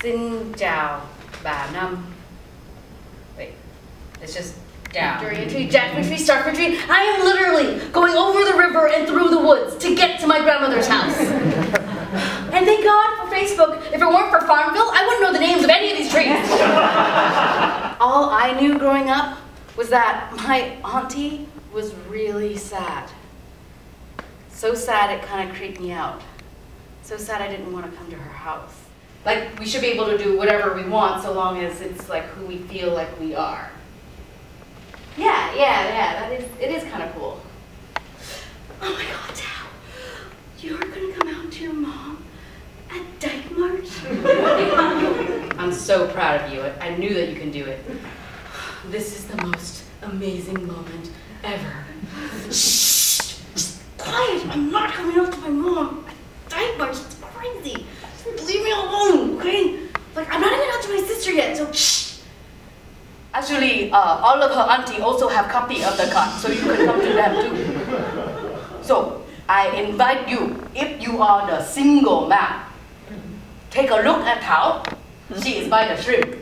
Xin chào bà Năm. Wait, it's just down. Durian tree, jackfruit tree, starfruit tree. I am literally going over the river and through the woods to get to my grandmother's house. And thank God for Facebook. If it weren't for Farmville, I wouldn't know the names of any of these trees. All I knew growing up was that my auntie was really sad. So sad it kind of creeped me out. So sad I didn't want to come to her house. Like, we should be able to do whatever we want so long as it's like who we feel like we are. Yeah, it is kind of cool. Oh my God, Thao, you're gonna come out to your mom at Dyke March? I'm so proud of you. I knew that you can do it. This is the most amazing moment ever. Shh, just quiet. I'm not coming out to my mom at Dyke March. It's crazy. Just leave me alone, okay? Like, I'm not even out to my sister yet, so shh. Actually, all of her auntie also have copy of the card, so you can come to them too. So, I invite you, if you are the single man, take a look at Thao. She is by the shrimp.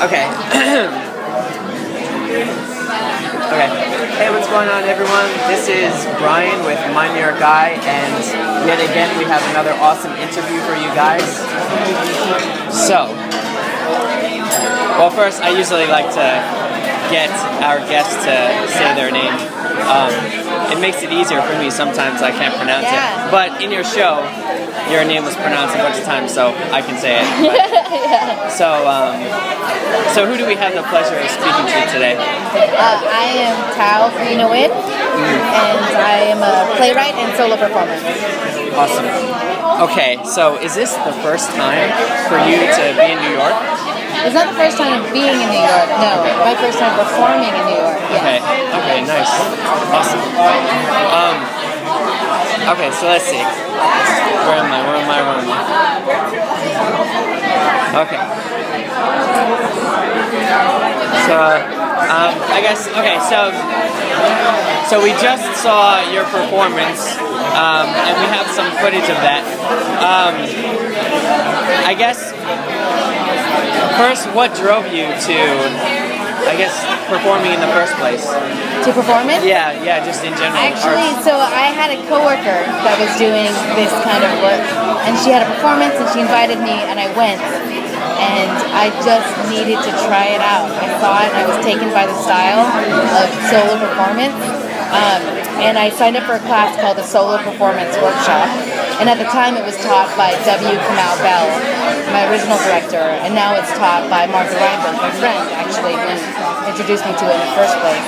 Okay. Okay. Hey, what's going on, everyone? This is Brian with myNewYorkeye, and yet again we have another awesome interview for you guys. So, well, first I usually like to get our guests to say their name. It makes it easier for me. Sometimes I can't pronounce it, but in your show, your name was pronounced a bunch of times, so I can say it. So who do we have the pleasure of speaking to today? I am Thao Nguyen, and I am a playwright and solo performer. Awesome. Okay, so is this the first time for you to be in New York? It's not the first time being in New York, no. My first time performing in New York, yes. Okay, nice. Awesome. Okay, so let's see. Where am I? Okay. So, I guess, okay, so we just saw your performance, and we have some footage of that. I guess, first, what drove you to, I guess, performing in the first place? To perform it? Yeah, just in general. Actually, so I had a coworker that was doing this kind of work, and she had a performance, and she invited me, and I went. And I just needed to try it out. I saw it, and I was taken by the style of solo performance. And I signed up for a class called the Solo Performance Workshop. And at the time, it was taught by W. Kamau Bell, my original director, and now it's taught by Martha Reinberg, my friend, actually, who introduced me to it in the first place.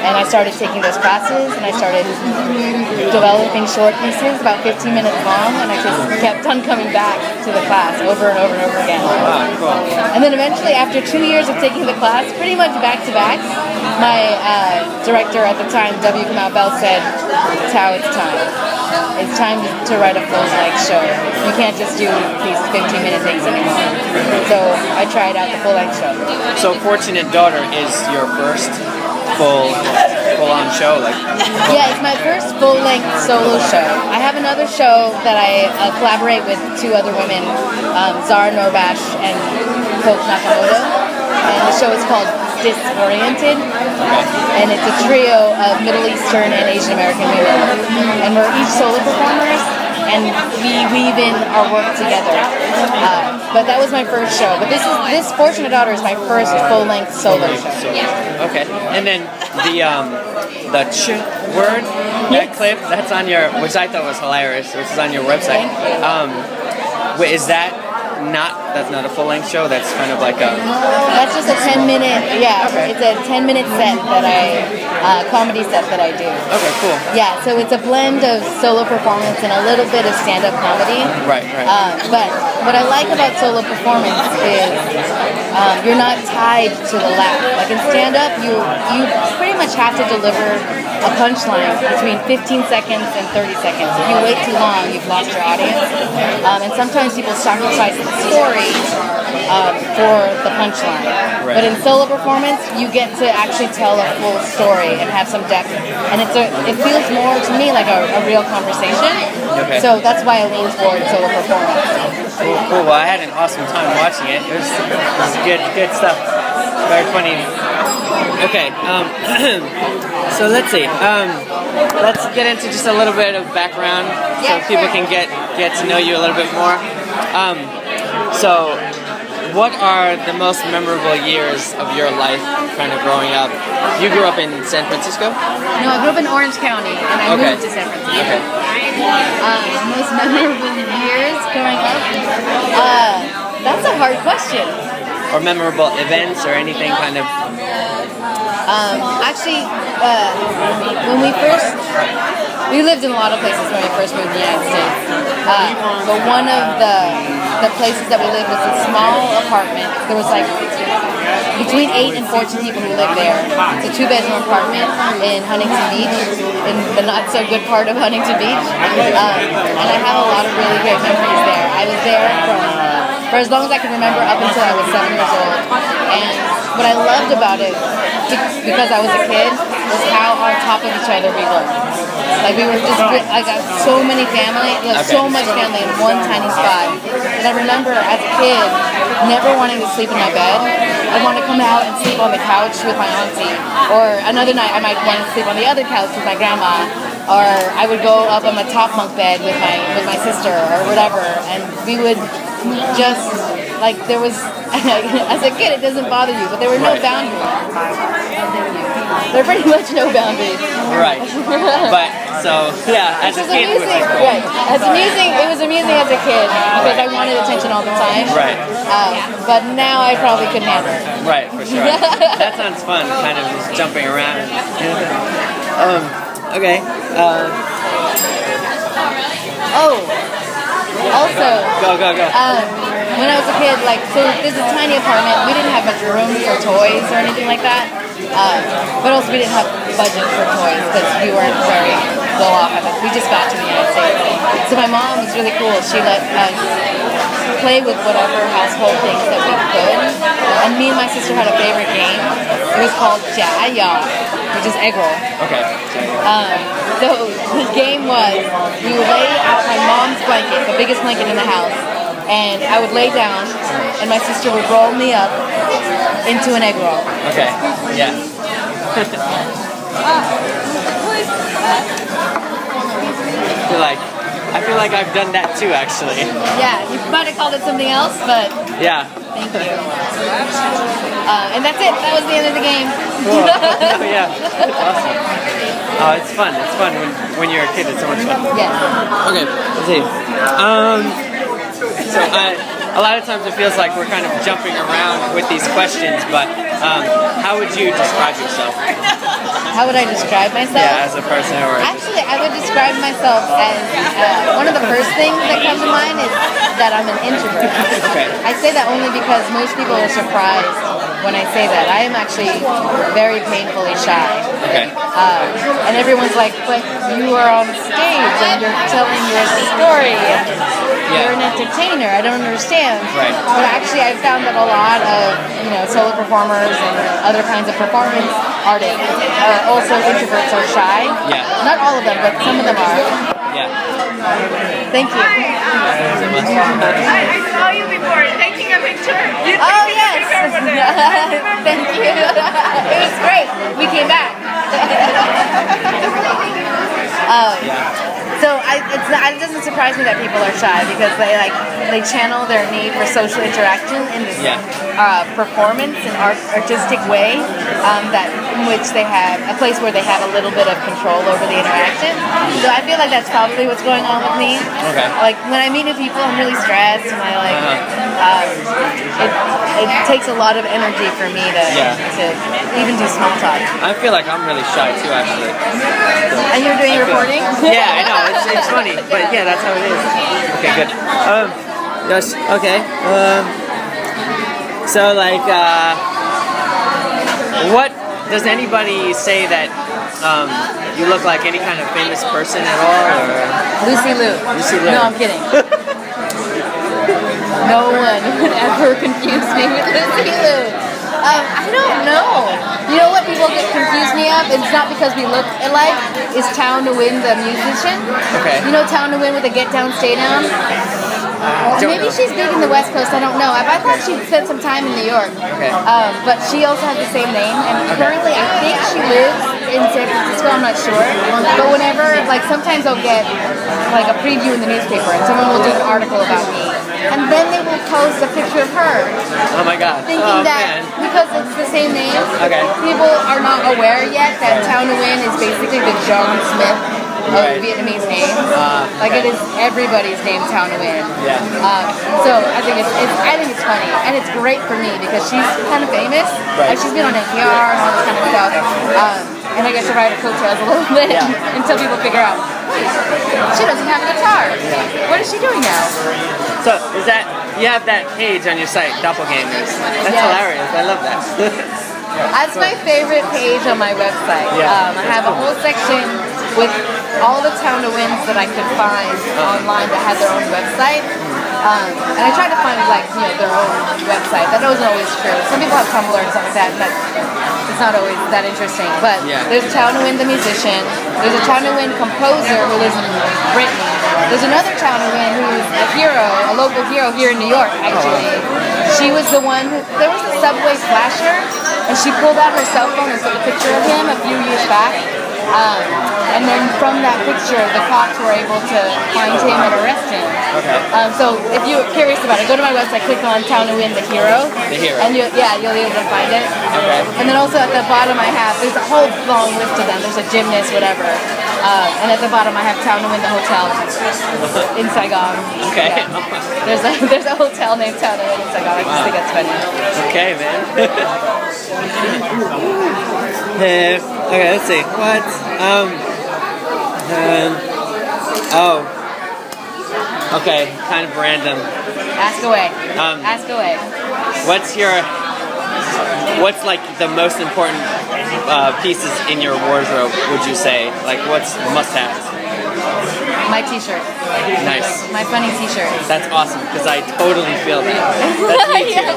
And I started taking those classes, and I started developing short pieces, about 15 minutes long, and I just kept on coming back to the class over and over and over again. Wow, cool. And then eventually, after 2 years of taking the class, pretty much back to back, my director at the time, W. Kamau Bell, said, "Thao, it's time. It's time to write a full-length show. You can't just do these 15-minute things anymore." So I tried out the full-length show. So Fortunate Daughter is your first full-on show, like? Yeah, it's my first full-length solo show. I have another show that I collaborate with two other women, Zara Norbash and Coke Nakamoto, and the show is called Disoriented, and it's a trio of Middle Eastern and Asian American women, and we're each solo performers, and we weave in our work together. But that was my first show. But this Fortunate Daughter is my first full-length solo show. Okay, and then the ch word, that clip, that's on your, which I thought was hilarious, which is on your website. Wait, is that that's not a full-length show? That's kind of like a... That's just a 10-minute, it's a 10-minute set that comedy set that I do. Okay, cool. Yeah, so it's a blend of solo performance and a little bit of stand-up comedy. Right. But what I like about solo performance is you're not tied to the laugh. Like in stand-up, you pretty much have to deliver a punchline between 15 seconds and 30 seconds. If you wait too long, you've lost your audience. And sometimes people sacrifice the story for the punchline. Right. But in solo performance, you get to actually tell a full story and have some depth, and it feels more to me like a real conversation. Okay. So that's why I lean toward solo performance. Cool. Well, I had an awesome time watching it. It was good stuff. Very funny. Okay. So let's see. Let's get into just a little bit of background so people can get to know you a little bit more. So, what are the most memorable years of your life, kind of growing up? You grew up in San Francisco? No, I grew up in Orange County, and I moved to San Francisco. Okay. Most memorable years growing up? That's a hard question. Or memorable events or anything kind of? Actually, when we lived in a lot of places when we first moved to the United States. But one of the places that we lived was a small apartment. There was like between 8 and 14 people who lived there. It's a 2-bedroom apartment in Huntington Beach, in the not so good part of Huntington Beach. And I have a lot of really great memories there. I was there for as long as I can remember, up until I was 7 years old. And what I loved about it, because I was a kid, was how on top of each other we were. Like we were just, I got so many family, so much family in one tiny spot. And I remember as a kid, never wanting to sleep in my bed. I wanted to come out and sleep on the couch with my auntie. Or another night I might want to sleep on the other couch with my grandma. Or I would go up on my top bunk bed with my sister or whatever. And we would just, like, there was, as a kid it doesn't bother you, but there were no boundaries. There were pretty much no boundaries. Right. But, so, yeah, as a kid it was cool. Right. It was amusing as a kid because I wanted attention all the time. Right. But now I probably couldn't handle it. Right, for sure. That sounds fun, kind of just jumping around. Okay. Also, go. When I was a kid, like, so this is a tiny apartment. We didn't have much room for toys or anything like that. But also we didn't have budget for toys because we weren't very well off at it. We just got to the United States. So my mom was really cool. She let us play with whatever household things that we could. And me and my sister had a favorite game. It was called Jaya, which is egg roll. Okay. So the game was, we would lay out my mom's blanket, the biggest blanket in the house, and I would lay down, and my sister would roll me up into an egg roll. Okay, yeah. I feel like I've done that too, actually. Yeah, you might have called it something else, but yeah. Thank you. And that's it. That was the end of the game. Cool. Oh, yeah, that's awesome. Oh, it's fun. It's fun when you're a kid. It's so much fun. Yes. Okay, let's see. So a lot of times it feels like we're kind of jumping around with these questions, but how would you describe yourself? How would I describe myself? Yeah, as a person or... Actually, I would describe myself as, one of the first things that comes to mind is that I'm an introvert. Okay. I say that only because most people are surprised when I say that. I am actually very painfully shy. Okay. And everyone's like, but you are on stage and you're telling your story and you're an entertainer. I don't understand. Right. But actually, I've found that a lot of, solo performers and other kinds of performance artists are also introverts or shy. Yeah. Not all of them, but some of them are. Yeah. Thank you. I saw you before taking a picture. Oh, yes. Thank you. It was great. We came back. So it doesn't surprise me that people are shy because they channel their need for social interaction in this performance and artistic way in which they have a place where they have a little bit of control over the interaction. So I feel like that's probably what's going on with me. Okay. Like when I meet new people, I'm really stressed and it takes a lot of energy for me to even do small talk. I feel like I'm really shy too, actually. And you're doing reporting? Yeah, I know. It's funny, but yeah, that's how it is. Okay, good. Yes. Okay. So what does anybody say that you look like any kind of famous person at all, or Lucy Liu. Lucy Liu? No, I'm kidding. no one would ever confuse me with Lucy Liu. I don't know. You know what people get confused me of? It's not because we look alike. Is Thao Nguyen the musician? Okay. You know Thao Nguyen with the Get Down, Stay Down? Maybe she's big in the West Coast, I don't know. I thought she spent some time in New York. Okay. But she also has the same name, and currently I think she lives in San Francisco, I'm not sure. But whenever, like sometimes I'll get like a preview in the newspaper, and someone will do an article about me. And then they will post a picture of her. Oh my god. Thinking that because it's the same name, Okay. people are not aware yet that Thao Nguyen is basically the John Smith of Vietnamese names. Like it is everybody's name, Thao Nguyen. Yeah. So I think it's funny, and it's great for me because she's kind of famous. Right. Like she's been on NPR and all this kind of stuff. And I get to ride her coattails a little bit until people figure out she doesn't have a guitar. What is she doing now? So is that you have that page on your site, Doppelgangers? That's hilarious. I love that. That's my favorite page on my website. Yeah. I have a whole section with all the Thao Nguyen's that I could find online that had their own website. And I tried to find like their own website. That wasn't always true. Some people have Tumblr and stuff like that, but it's not always that interesting. But there's Thao Nguyen the musician. There's a Thao Nguyen composer who lives in Britain. There's another Thao Nguyen who's a hero, a local hero here in New York, actually. She was the one who, there was a subway flasher, and she pulled out her cell phone and took a picture of him a few years back. And then from that picture, the cops were able to find him and arrest him. Okay. So if you're curious about it, go to my website, click on Thao Nguyen, the hero. The hero. And you'll be able to find it. Okay. And then also at the bottom I have, there's a whole long list of them. There's a gymnast, whatever. And at the bottom I have Thao Nguyen, the hotel in Saigon. Okay. Yeah. There's a hotel named Thao Nguyen in Saigon. I just think that's funny. Okay, man. Okay, let's see. What? Okay, kind of random. Ask away. Ask away. What's like the most important pieces in your wardrobe, would you say? Like what's must-haves? My t-shirt. Nice. My funny t-shirt. That's awesome, because I totally feel that. That's me too.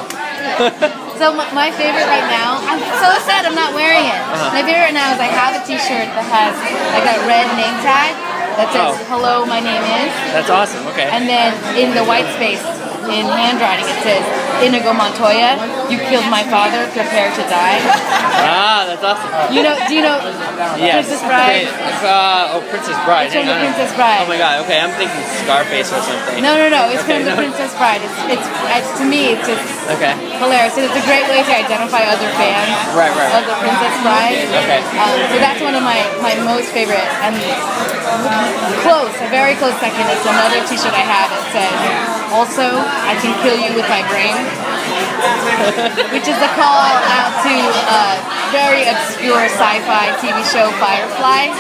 So my favorite right now, I'm so sad I'm not wearing it. My favorite right now is I have a t-shirt that has like a red name tag that says, hello, my name is. That's awesome, okay. And then in the white space, in handwriting, it says, Inigo Montoya, you killed my father, prepare to die. That's awesome. Do you know Yes. Princess Bride? Princess Bride. It's from the Princess Bride. Oh my god, okay, I'm thinking Scarface or something. No, it's from the Princess Bride. It's to me, it's just hilarious. And it's a great way to identify other fans of the Princess Bride. Okay. So that's one of my most favorite. And a very close second, it's another t-shirt I have that says, also, I can kill you with my brain. Which is a call out to a very obscure sci-fi TV show, Firefly.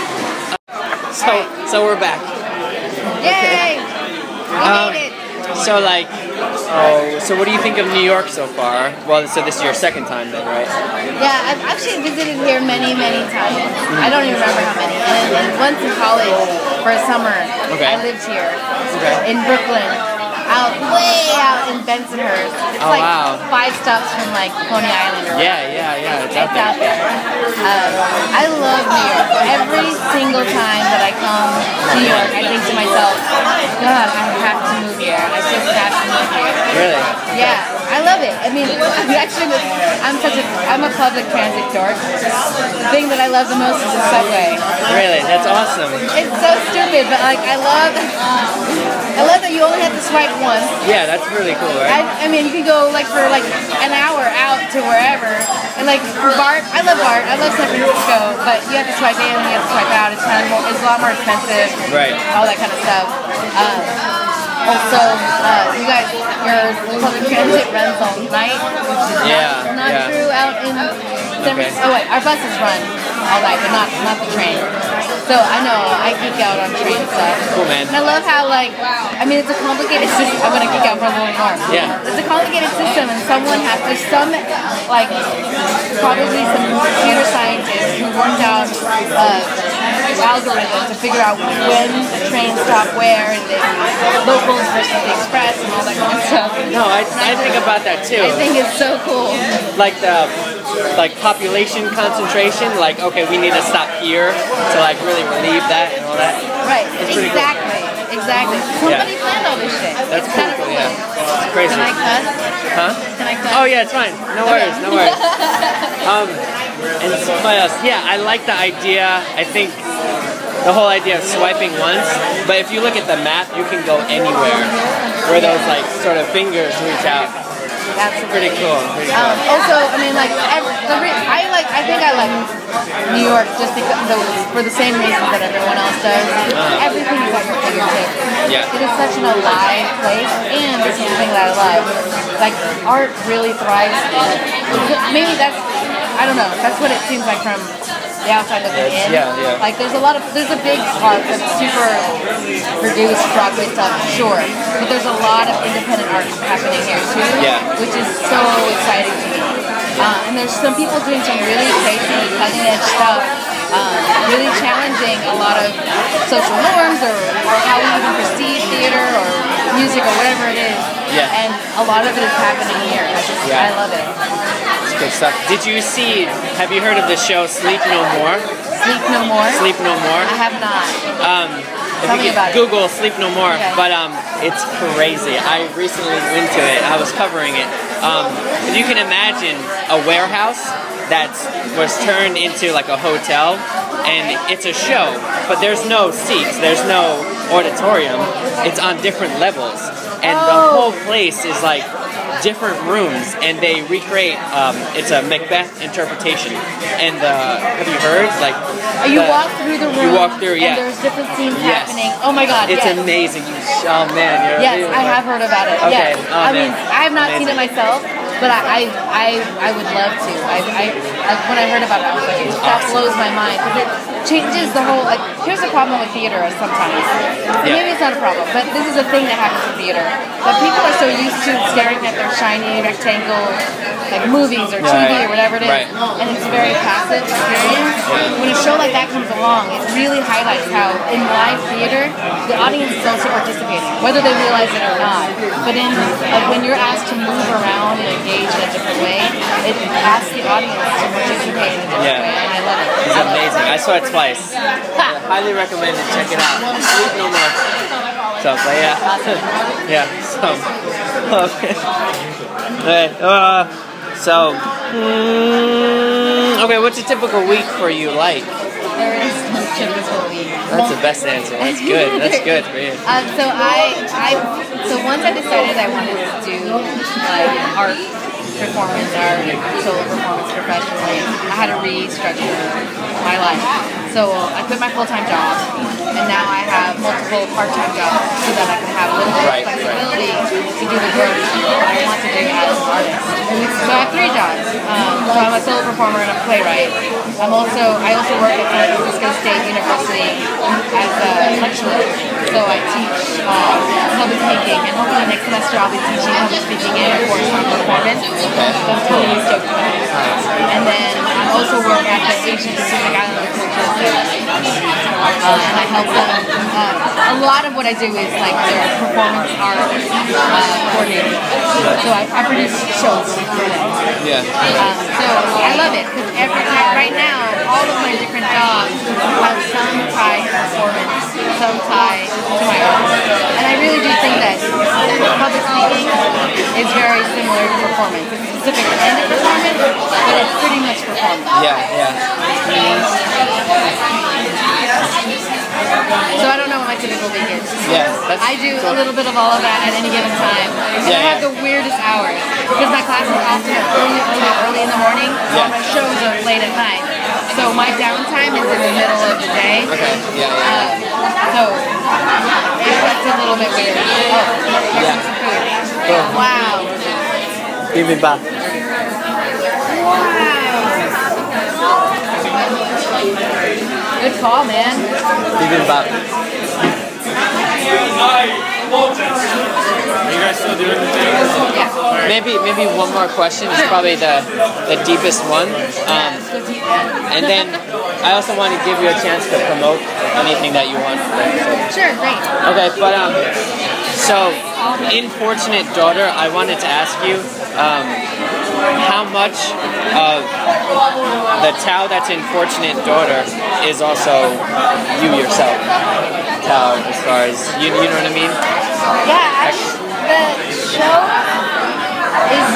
So we're back. Yay! We made it! So so what do you think of New York so far? Well, so this is your second time then, right? Yeah, I've actually visited here many, many times. I don't even remember how many. And once in college, for a summer, I lived here in Brooklyn. Way out in Bensonhurst. It's 5 stops from Coney Island or it's out there. I love New York. Every single time that I come to New York, I think to myself, God, I have to move here. I just have to move here. Really? Yeah. I love it. I mean, actually, I'm a public transit dork. The thing that I love the most is the subway. Really? That's awesome. It's so stupid, but I love that you only have to swipe once. Yeah, that's really cool, right? I mean, you can go for an hour out to wherever. And for BART, I love BART. I love San Francisco, but you have to swipe in and you have to swipe out. It's a lot more expensive. Right. All that kind of stuff. Also, you guys, your public transit runs all night, which is not true out in San Francisco. Oh wait, our buses run all night, but not the train. So I know, I geek out on train stuff. Cool, man. And I love how it's a complicated system. I'm gonna geek out for a little more. Yeah. It's a complicated system, and there's some probably some computer scientists who worked out algorithm to figure out when the trains stop where, and the locals versus the express and all that kind of stuff. No, I think about that too. I think it's so cool. Like the population concentration, like okay, we need to stop here to like really relieve that and all that. Right, pretty exactly. Exactly. Somebody planned all this shit. That's it's cool, kind of cool. yeah. It's crazy. Can I cuss? Huh? Can I cuss? Oh yeah, it's fine. No worries, no worries. And what else? Yeah, I like the idea. I think the whole idea of swiping once, but if you look at the map, you can go anywhere where those like sort of fingers reach out. That's pretty cool. Pretty cool. Also, I mean, like, I think I like New York just because for the same reasons that everyone else does. Everything is at your fingertips. Yeah. It is such an alive place, and this is the thing that I love. Like, art really thrives. Maybe that's, I don't know. That's what it seems like from the outside looking in. Yeah, yeah. Like there's a big part that's super produced Broadway stuff, sure. But there's a lot of independent art happening here too, which is so exciting to me. And there's some people doing some really crazy, cutting edge stuff, really challenging a lot of social norms or how we even perceive theater or music or whatever it is. Yeah. And a lot of it is happening here. I love it. Good stuff. Did you see, have you heard of the show Sleep No More? Sleep No More? Sleep No More? I have not. If you can Google Sleep No More, but it's crazy. I recently went to it. I was covering it. If you can imagine a warehouse that was turned into like a hotel, and it's a show, but there's no seats, there's no auditorium. It's on different levels, and the whole place is like different rooms, and they recreate. It's a Macbeth interpretation, and have you heard? Like you walk through the room. You walk through, and there's different scenes happening. Oh my God! It's amazing. Oh man, yes, I have heard about it. Okay. Yes. Oh, I mean, I have not seen it myself, but I would love to. When I heard about it, I was like, that blows my mind because it changes the whole. Like, here's the problem with theater sometimes. Maybe it's not a problem, but this is a thing that happens in theater. That people are so used to staring at their shiny rectangle, like movies or TV or whatever it is, and it's a very passive experience. When a show like that comes along, it really highlights how in live theater, the audience is also participating, whether they realize it or not. But in when you're asked to move around and engage in a different way, it asks the audience to participate in a different way, and I love it. It's amazing. I saw it twice. I highly recommend it. Check it out. Sleep No More. So, but yeah. So, okay. Okay, what's a typical week for you like? There is no typical week. That's the best answer. That's good. That's good for you. So once I decided I wanted to do like art performance, art, solo performance professionally, I had to restructure my life. So I quit my full-time job, and now I have multiple part-time jobs so that I can have a little bit of flexibility to do the work that I want to do as an artist. So I have 3 jobs. So I'm a solo performer and a playwright. I also work at San Francisco State University as a lecturer. So I teach public speaking, and hopefully next semester I'll be teaching public speaking and a course on performance. So I'm totally stoked about it. And then I also work at the Asian Pacific Islander Cultural Center. And I help them. A lot of what I do is like their performance art coordinating. So I produce shows for them. So I love it because right now all of my different jobs have some tie to performance, some tie to my art. And I really do think that public speaking is very similar to performance. It's specific to end of performance, but it's pretty much performance. So I don't know what my typical week is. I do a little bit of all of that at any given time. And I have the weirdest hours because my classes often are early in the morning, while my shows are late at night. So my downtime is in the middle of the day. So it's a little bit weird. Here's some food. Wow. Bibimbap. Good call, man. Bibimbap. Are you guys still doing the thing? Yeah. Maybe one more question is probably the deepest one. And then I also want to give you a chance to promote anything that you want. Sure, great. Okay, but so in Fortunate Daughter, I wanted to ask you how much of the Thao that's in Fortunate Daughter is also you yourself, Thao, as far as you know what I mean? Yeah, the show is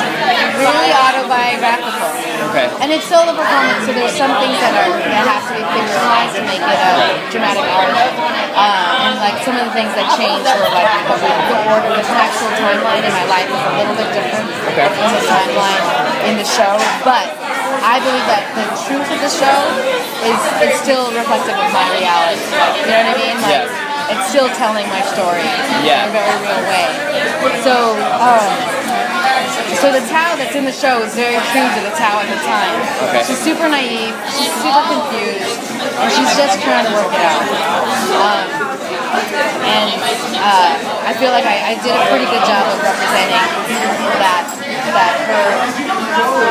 really autobiographical. Okay. And it's solo performance, so there's some things that have to be fictionalized to make it a dramatic arc. And like some of the things that changed were like the order, the actual timeline in my life is a little bit different than the timeline in the show. But I believe that the truth of the show is still reflective of my reality. You know what I mean? Like, it's still telling my story in a very real way. So the Thao that's in the show is very true to the Thao at the time. Okay. She's super naive, she's super confused, and she's just trying to work it out. I feel like I did a pretty good job of representing that her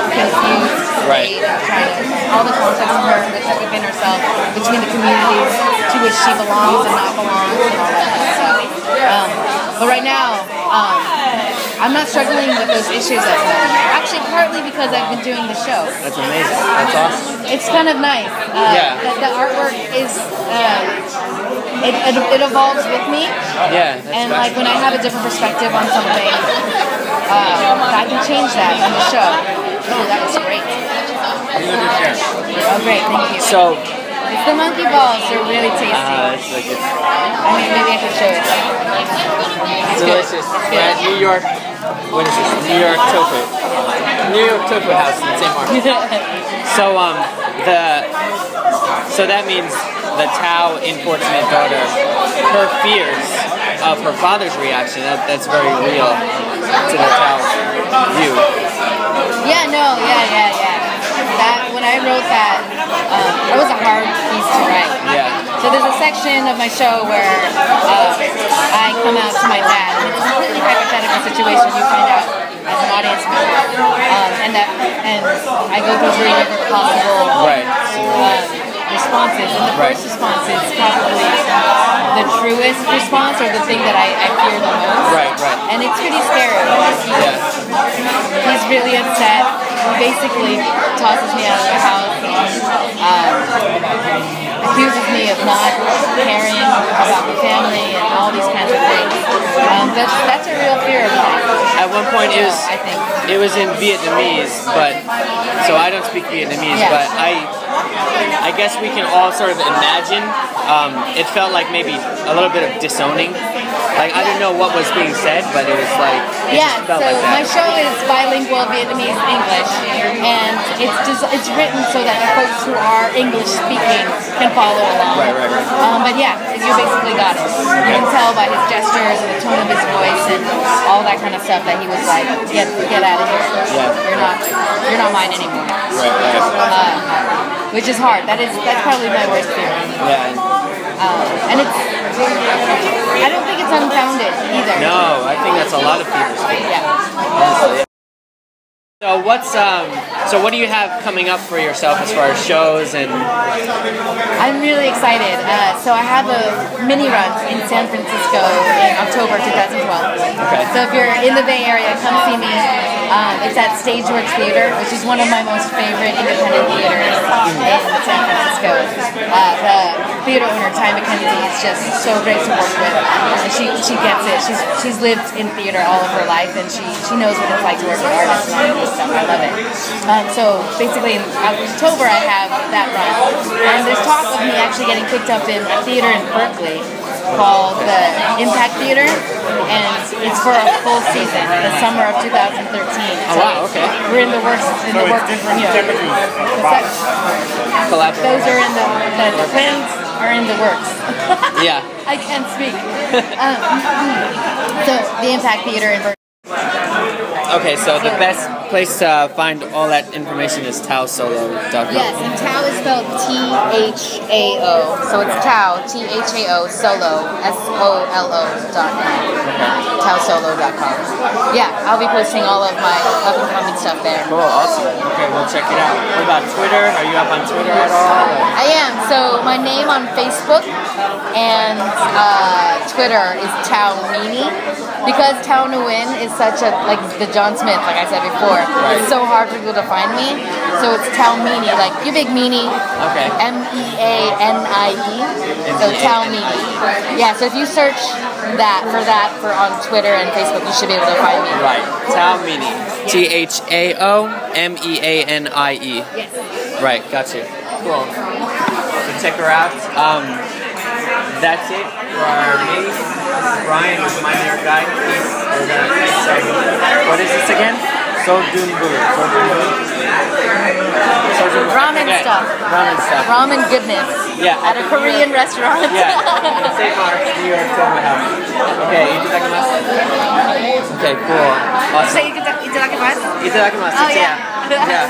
confused state and trying to, all the conflicts in her within herself, between the communities to which she belongs and not belongs, and all that kind of stuff. But right now, I'm not struggling with those issues as much. Actually, partly because I've been doing the show. That's amazing. That's awesome. It's kind of nice. The artwork is, it evolves with me. Yeah. And like when I have a different perspective on something, I can change that in the show. Oh, that was great. Oh, great. Thank you. So. It's the monkey balls. They're really tasty. That's so good. I mean, maybe I can show it. It's delicious. We're at New York. What is this? New York Tofu. New York Tofu House in St. Martin. So that means the Thao in Fortunate Daughter, her fears of her father's reaction. That's very real to the Thao view. Yeah. That when I wrote that was a hard piece to write. Yeah. So there's a section of my show where I come out to my dad, and it's a completely hypothetical situation. You find out as an audience member, and I go through 3 different possible responses, and the first response is probably the truest response, or the thing that I fear the most. Right. And it's pretty scary. He's really upset. He basically tosses me out of the house. Accuses me of not caring about the family and all these kinds of things. That's a real fear of mine. At one point, it was in Vietnamese, but so I don't speak Vietnamese, but I guess we can all sort of imagine. It felt like maybe a little bit of disowning. Like I didn't know what was being said, but it was like felt like that. My show is bilingual Vietnamese English, and it's written so that folks who are English speaking can follow along. Right. But yeah, you basically got it. You can tell by his gestures and the tone of his voice and all that kind of stuff that he was like, get out of here. Yeah. You're not mine anymore. Right. Which is hard. That's probably my worst fear. Yeah. And I don't think it's unfounded either. No, I think that's a lot of people's fear. Yeah. Honestly. So what do you have coming up for yourself as far as shows and? I'm really excited. So I have a mini run in San Francisco in October 2012. Okay. So if you're in the Bay Area, come see me. It's at Stageworks Theater, which is one of my most favorite independent theaters in San Francisco. The theater owner, Ty McKenzie, is just so great to work with. And she gets it. She's lived in theater all of her life, and she knows what it's like to work with artists and all this stuff. I love it. So basically in October I have that run. And there's talk of me actually getting picked up in a theater in Berkeley called the Impact Theater, and it's for a full season, the summer of 2013. Oh wow, okay. We're in the works. Those are in the plans are in the works. Yeah. I can't speak. So the Impact Theater in Berkeley. Okay, so the best place to find all that information is taosolo.com. Yes, and Thao is spelled T-H-A-O. So it's Thao, T-H-A-O, solo, S-O-L-O.com. Taosolo.com. Yeah, I'll be posting all of my up-and-coming stuff there. Cool, awesome. Okay, we'll check it out. What about Twitter? Are you up on Twitter at all? I am. So my name on Facebook and Twitter is Thao Nguyen. Because Thao Nguyen is such a, like the John Smith, like I said before, it's so hard for people to find me. So it's Thao Nguyen, like you big meanie. Okay. M-E-A-N-I-E. So Thao Nguyen. Yeah, so if you search that for on Twitter and Facebook, you should be able to find me. Right. Thao Nguyen. T-H-A-O-M-E-A-N-I-E. Yes. Right, got you. Cool. So check her out. That's it for our meeting. This is Brian with mNYorkeye. What is this again? Sojumbu. Ramen stuff. Ramen stuff. Ramen goodness. Yeah. At a Korean restaurant. Yeah. In the St. Mark's, New York, Tokyo House. Okay, itadakimasu. Okay, cool. Awesome. Say itadakimasu? Itadakimasu. Oh, yeah. Yeah.